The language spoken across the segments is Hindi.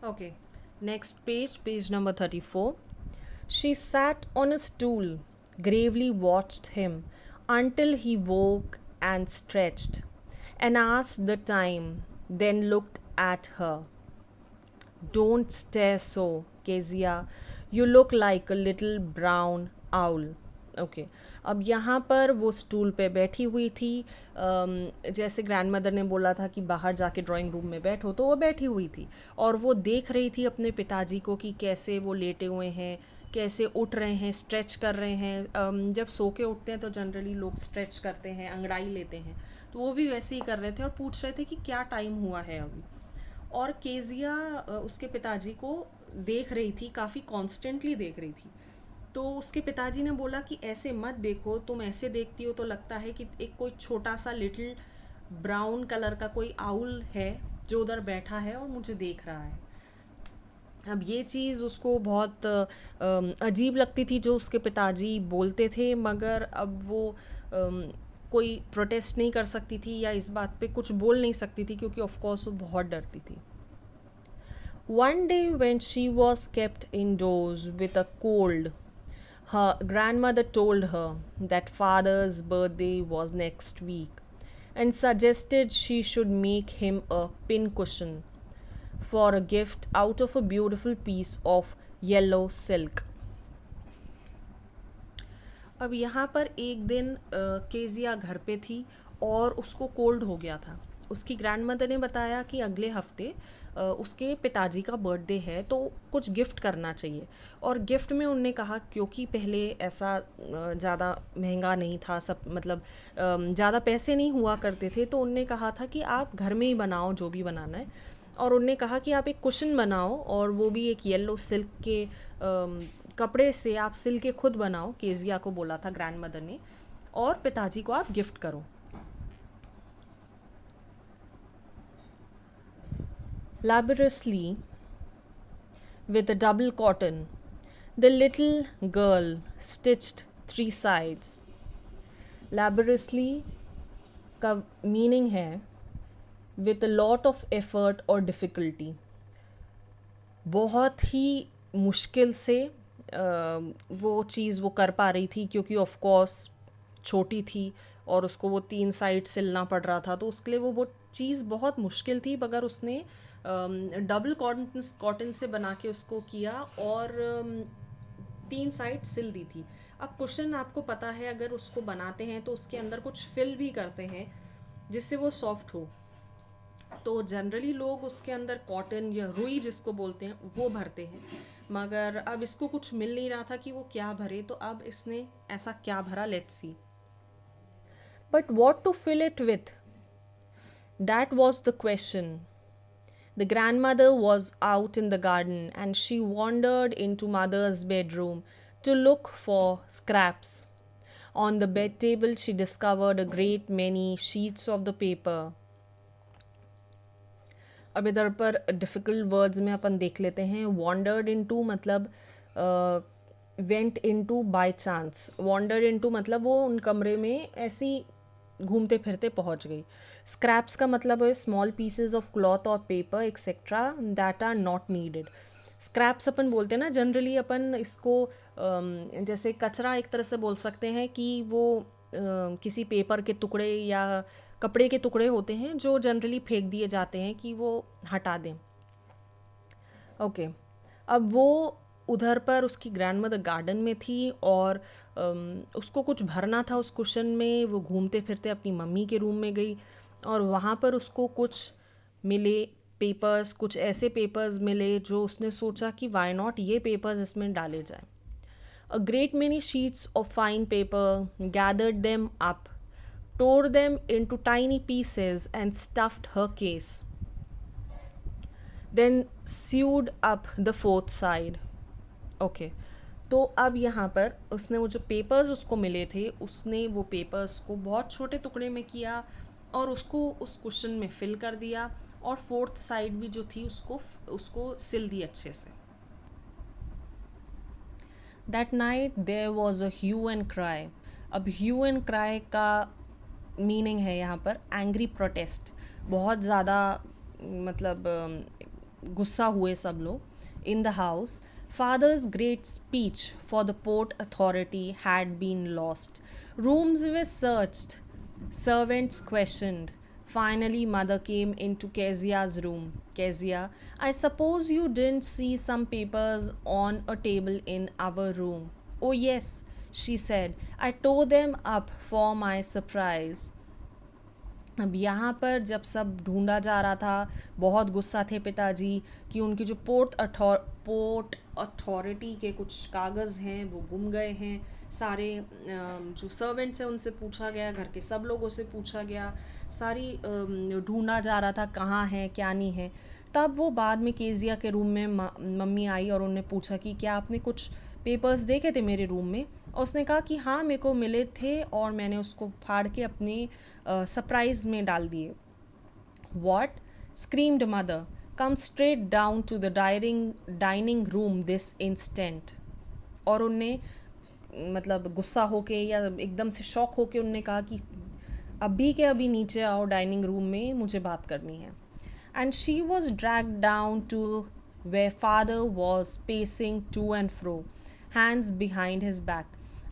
Okay, next page, page number 34. She sat on a stool, gravely watched him until he woke and stretched, and asked the time, then looked at her. Don't stare so, Kezia. You look like a little brown owl. Okay अब यहाँ पर वो स्टूल पे बैठी हुई थी। जैसे ग्रैंड मदर ने बोला था कि बाहर जाके ड्राइंग रूम में बैठो, तो वो बैठी हुई थी और वो देख रही थी अपने पिताजी को कि कैसे वो लेटे हुए हैं, कैसे उठ रहे हैं, स्ट्रेच कर रहे हैं। जब सो के उठते हैं तो जनरली लोग स्ट्रेच करते हैं, अंगड़ाई लेते हैं, तो वो भी वैसे ही कर रहे थे और पूछ रहे थे कि क्या टाइम हुआ है अभी। और केजिया उसके पिताजी को देख रही थी, काफ़ी कॉन्स्टेंटली देख रही थी। तो उसके पिताजी ने बोला कि ऐसे मत देखो, तुम ऐसे देखती हो तो लगता है कि एक कोई छोटा सा लिटिल ब्राउन कलर का कोई आउल है जो उधर बैठा है और मुझे देख रहा है। अब ये चीज़ उसको बहुत अजीब लगती थी जो उसके पिताजी बोलते थे, मगर अब वो कोई प्रोटेस्ट नहीं कर सकती थी या इस बात पे कुछ बोल नहीं सकती थी क्योंकि ऑफ कोर्स वो बहुत डरती थी। One day, when she was kept indoors with a cold, her grandmother told her that father's birthday was next week and suggested she should make him a pincushion for a gift out of a beautiful piece of yellow silk. अब यहाँ पर एक दिन केजिया घर पे थी और उसको कोल्ड हो गया था। उसकी ग्रैंड मदर ने बताया कि अगले हफ्ते उसके पिताजी का बर्थडे है तो कुछ गिफ्ट करना चाहिए। और गिफ्ट में उनने कहा, क्योंकि पहले ऐसा ज़्यादा महंगा नहीं था, सब मतलब ज़्यादा पैसे नहीं हुआ करते थे, तो उनने कहा था कि आप घर में ही बनाओ जो भी बनाना है। और उनने कहा कि आप एक कुशन बनाओ और वो भी एक येलो सिल्क के कपड़े से आप सिल के खुद बनाओ, केजिया को बोला था ग्रैंड मदर ने, और पिताजी को आप गिफ्ट करो। Laboriously, with a double cotton, the little girl stitched three sides. Laboriously का मीनिंग है with a lot of effort or difficulty। बहुत ही मुश्किल से वो चीज़ वो कर पा रही थी क्योंकि ऑफ कोर्स छोटी थी और उसको वो 3 साइड सिलना पड़ रहा था, तो उसके लिए वो चीज़ बहुत मुश्किल थी, मगर उसने डबल कॉटन से बना के उसको किया और 3 साइड सिल दी थी। अब कुशन आपको पता है, अगर उसको बनाते हैं तो उसके अंदर कुछ फिल भी करते हैं जिससे वो सॉफ्ट हो। तो जनरली लोग उसके अंदर कॉटन या रुई जिसको बोलते हैं वो भरते हैं, मगर अब इसको कुछ मिल नहीं रहा था कि वो क्या भरे, तो अब इसने ऐसा क्या भरा, let's see. But what to fill it with, that was the question. The grandmother was out in the garden and she wandered into mother's bedroom to look for scraps. On the bed table, she discovered a great many sheets of the paper. अब इधर पर डिफ़िकल्ट वर्ड्स में अपन देख लेते हैं। वॉन्डर्ड इनटू मतलब went into by chance. Wandered into मतलब वो उन कमरे में ऐसी घूमते फिरते पहुंच गई। स्क्रैप्स का मतलब है स्मॉल पीसेज ऑफ क्लॉथ और paper etcetera that are not needed. Scraps अपन बोलते हैं ना, जनरली अपन इसको जैसे कचरा एक तरह से बोल सकते हैं कि वो किसी पेपर के टुकड़े या कपड़े के टुकड़े होते हैं जो जनरली फेंक दिए जाते हैं कि वो हटा दें। ओके अब वो उधर पर उसकी ग्रैंड मदर गार्डन में थी और उसको कुछ भरना था उस कुशन में। वो घूमते फिरते अपनी मम्मी के रूम में गई और वहाँ पर उसको कुछ मिले पेपर्स, कुछ ऐसे पेपर्स मिले जो उसने सोचा कि वाई नॉट ये पेपर्स इसमें डाले जाए। A great many sheets of fine paper, gathered them up, tore them into tiny pieces, and stuffed her case. Then sewed up the fourth side. Okay. तो अब यहाँ पर उसने वो जो पेपर्स उसको मिले थे, उसने वो पेपर्स को बहुत छोटे टुकड़े में किया और उसको उस कुशन में फिल कर दिया और फोर्थ साइड भी जो थी उसको उसको सिल दी अच्छे से। That night there was a hue and cry. अब ह्यू एंड क्राई का मीनिंग है यहाँ पर एंग्री प्रोटेस्ट। बहुत ज़्यादा मतलब गुस्सा हुए सब लोग in the house. Father's great speech for the Port Authority had been lost. Rooms were searched, servants questioned. Finally, mother came into Kezia's room. Kezia, I suppose you didn't see some papers on a table in our room. Oh, yes, she said. I tore them up for my surprise. अब यहाँ पर जब सब ढूंढा जा रहा था, बहुत गुस्सा थे पिताजी कि उनकी जो पोर्ट अथॉरिटी के कुछ कागज़ हैं वो गुम गए हैं. सारे जो सर्वेंट्स हैं उनसे पूछा गया, घर के सब लोगों से पूछा गया, सारी ढूंढा जा रहा था कहाँ है क्या नहीं है. तब वो बाद में केजिया के रूम में मम्मी आई और उन्होंने पूछा कि क्या आपने कुछ पेपर्स देखे थे मेरे रूम में. और उसने कहा कि हाँ मेरे को मिले थे और मैंने उसको फाड़ के अपने सरप्राइज में डाल दिए. What screamed mother, come straight down to the dining room this instant. और उनने मतलब गुस्सा होके या एकदम से शॉक होके उनने कहा कि अभी के अभी नीचे आओ डाइनिंग रूम में, मुझे बात करनी है. And she was dragged down to where father was pacing to and fro, hands behind his back.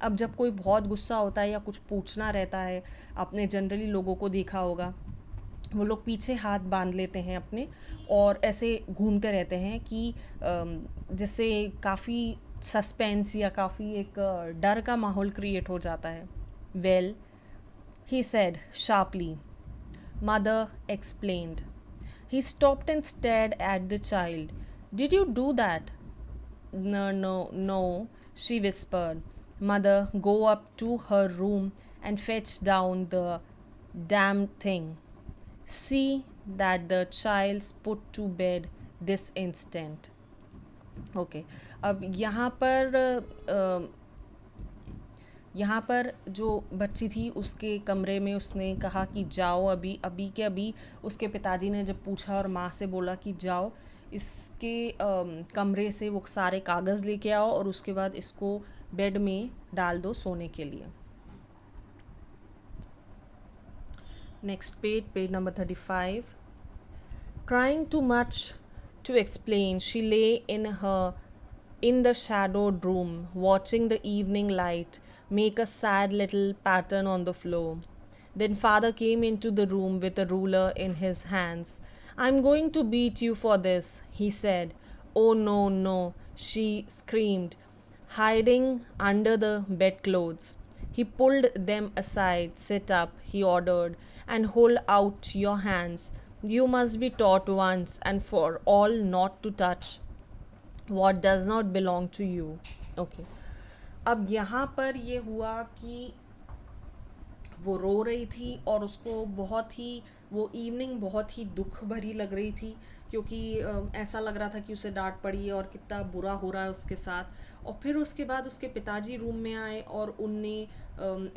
अब जब कोई बहुत गुस्सा होता है या कुछ पूछना रहता है, आपने जनरली लोगों को देखा होगा, वो लोग पीछे हाथ बांध लेते हैं अपने और ऐसे घूमते रहते हैं कि जिससे काफ़ी सस्पेंस या काफ़ी एक डर का माहौल क्रिएट हो जाता है. Well, he said sharply. Mother explained. He stopped and stared at the child. Did you do that? No, no, no, she whispered. Mother, go up to her room and fetch down the damned thing. See that the child's put to bed this instant. Okay. अब यहाँ पर जो बच्ची थी उसके कमरे में उसने कहा कि जाओ अभी के अभी. उसके पिताजी ने जब पूछा और माँ से बोला कि जाओ इसके कमरे से वो सारे कागज़ लेके आओ और उसके बाद इसको बेड में डाल दो सोने के लिए. Next page number 35. Crying too much to explain, she lay in the shadowed room, watching the evening light make a sad little pattern on the floor. Then father came into the room with a ruler in his hands. I'm going to beat you for this, he said. Oh no, no, she screamed, hiding under the bedclothes. He pulled them aside. Sit up, he ordered, and hold out your hands. You must be taught once and for all not to touch what does not belong to you. Okay. अब यहाँ पर ये हुआ कि वो रो रही थी और उसको बहुत ही वो इवनिंग बहुत ही दुख भरी लग रही थी क्योंकि ऐसा लग रहा था कि उसे डांट पड़ी है और कितना बुरा हो रहा है उसके साथ. और फिर उसके बाद उसके पिताजी रूम में आए और उनने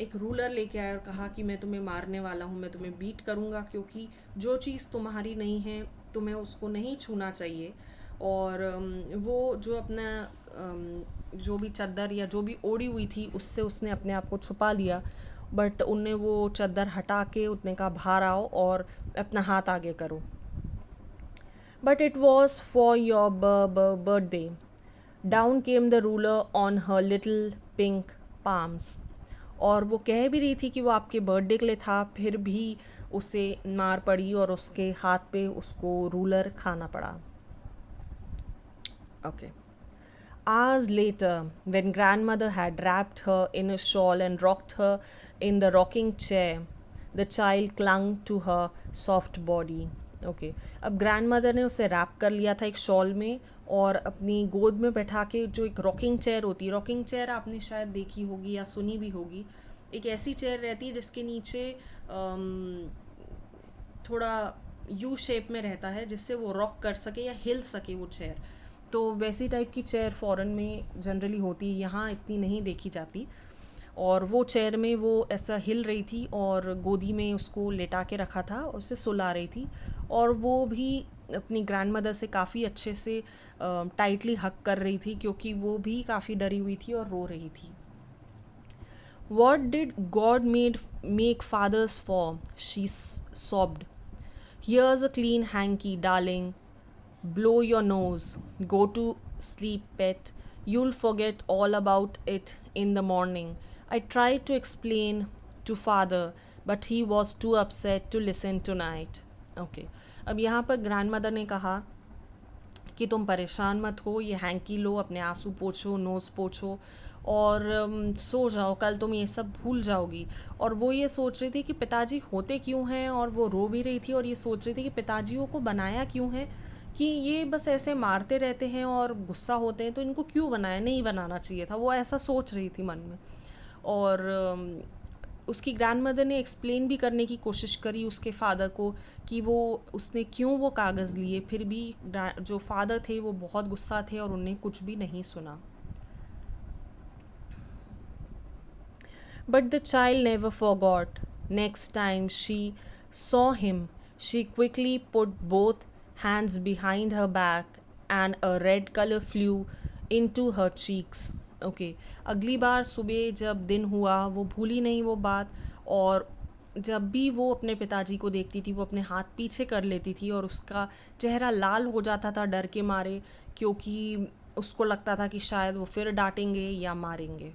एक रूलर लेके आए और कहा कि मैं तुम्हें मारने वाला हूँ, मैं तुम्हें बीट करूँगा क्योंकि जो चीज़ तुम्हारी नहीं है तुम्हें उसको नहीं छूना चाहिए. और वो जो अपना जो भी चादर या जो भी ओढ़ी हुई थी उससे उसने अपने आप को छुपा लिया. बट उनने वो चादर हटा के उसने कहा बाहर आओ और अपना हाथ आगे करो. But it was for your birthday. Down came the ruler on her little pink palms. और वो कह भी रही थी कि वो आपके बर्थडे के लिए था, फिर भी उसे मार पड़ी और उसके हाथ पे उसको रूलर खाना पड़ा. Okay. Hours later, when grandmother had wrapped her in a shawl and rocked her in the rocking chair, the child clung to her soft body. Okay. अब grandmother ने उसे रैप कर लिया था एक शॉल में और अपनी गोद में बैठा के, जो एक रॉकिंग चेयर होती है, रॉकिंग चेयर आपने शायद देखी होगी या सुनी भी होगी, एक ऐसी चेयर रहती है जिसके नीचे थोड़ा यू शेप में रहता है जिससे वो रॉक कर सके या हिल सके वो चेयर. तो वैसी टाइप की चेयर फ़ॉरेन में जनरली होती है, यहाँ इतनी नहीं देखी जाती. और वो चेयर में वो ऐसा हिल रही थी और गोदी में उसको लेटा के रखा था, उसे सुला रही थी और वो भी अपनी ग्रैंड मदर से काफ़ी अच्छे से टाइटली हक कर रही थी क्योंकि वो भी काफ़ी डरी हुई थी और रो रही थी. What did God make fathers for? She sobbed. Here's a clean hanky, darling. Blow your nose. Go to sleep, pet. You'll forget all about it in the morning. I tried to explain to father, but he was too upset to listen tonight. Okay. अब यहाँ पर ग्रैंड मदर ने कहा कि तुम परेशान मत हो, ये हैंकी लो, अपने आंसू पोछो, नोज़ पोछो और सो जाओ, कल तुम ये सब भूल जाओगी। और वो ये सोच रही थी कि पिताजी होते क्यों हैं, और वो रो भी रही थी और ये सोच रही थी कि पिताजियों को बनाया क्यों है, कि ये बस ऐसे मारते रहते हैं और गुस्सा होते हैं, तो इनको क्यों बनाया, नहीं बनाना चाहिए था। वो ऐसा सोच रही थी मन में। और उसकी ग्रैंड मदर ने एक्सप्लेन भी करने की कोशिश करी उसके फादर को कि उसने क्यों वो कागज़ लिए, फिर भी जो फादर थे वो बहुत गुस्सा थे और उन्हें कुछ भी नहीं सुना। But the child never forgot. Next time she saw him, she quickly put both hands behind her back and a red color flew into her cheeks. Okay, अगली बार सुबह जब दिन हुआ वो भूली नहीं वो बात, और जब भी वो अपने पिताजी को देखती थी वो अपने हाथ पीछे कर लेती थी और उसका चेहरा लाल हो जाता था डर के मारे, क्योंकि उसको लगता था कि शायद वो फिर डांटेंगे या मारेंगे।